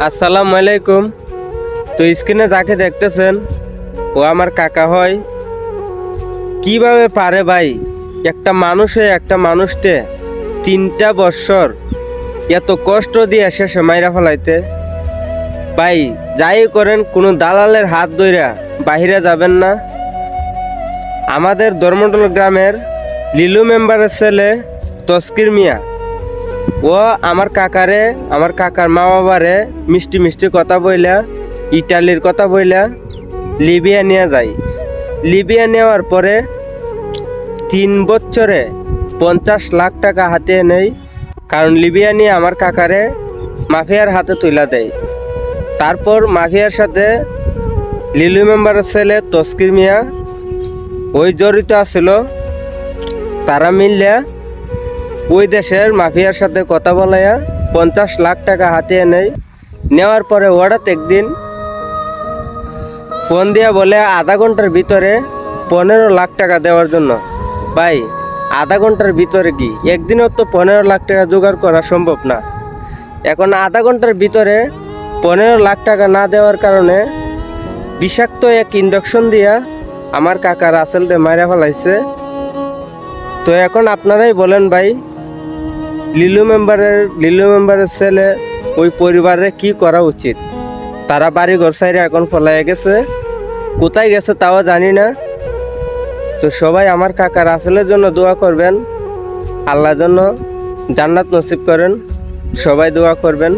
আসসালামু আলাইকুম। তো স্ক্রিনে যাকে দেখতেছেন ও আমার কাকা হয়। কিভাবে পারে ভাই একটা মানুষকে 3টা বৎসর এত কষ্ট দিয়ে শেষে মাইরা ফেলাইতে? ভাই যাই করেন কোনো দালালের হাত ধইরা বাহিরে যাবেন না। আমাদের ধর্মডল গ্রামের লিলু মেম্বারের ছেলে তস্কির মিয়া ও আমার কাকার মা বাবারে মিষ্টি মিষ্টি কথা বইলা ইটালির কথা বইলা লিবিয়া নিয়ে যায়। লিবিয়া নেওয়ার পরে 3 বছরে 50 লাখ টাকা হাতে নেই, কারণ লিবিয়া নিয়ে আমার কাকারে মাফিয়ার হাতে তুলে দেয়। তারপর মাফিয়ার সাথে লিলু মেম্বারের ছেলে তস্কির মিয়া ওই জড়িত আছিল। তারা মিললে ওই দেশের মাফিয়ার সাথে কথা বলাইয়া 50 লাখ টাকা হাতিয়ে নেয়। নেওয়ার পরে হঠাৎ একদিন ফোন দিয়া বলে আধা ঘন্টার ভিতরে 15 লাখ টাকা দেওয়ার জন্য। ভাই আধা ঘন্টার ভিতরে কি একদিনও তো 15 লাখ টাকা জোগাড় করা সম্ভব না। এখন আধা ঘন্টার ভিতরে 15 লাখ টাকা না দেওয়ার কারণে বিষাক্ত এক ইঞ্জেকশন দিয়া আমার কাকা রাসেলকে মারা ফেলাইছে। তো এখন আপনারাই বলেন ভাই, লিলু মেম্বারের ছেলে ওই পরিবারের কি করা উচিত? তারা বাড়ি ঘর সাইরে এখন ফলাইয়া গেছে, কোথায় গেছে তাও জানি না। তো সবাই আমার কাকা রাসেলের জন্য দোয়া করবেন, আল্লাহর জন্য জান্নাত নসিব করেন, সবাই দোয়া করবেন।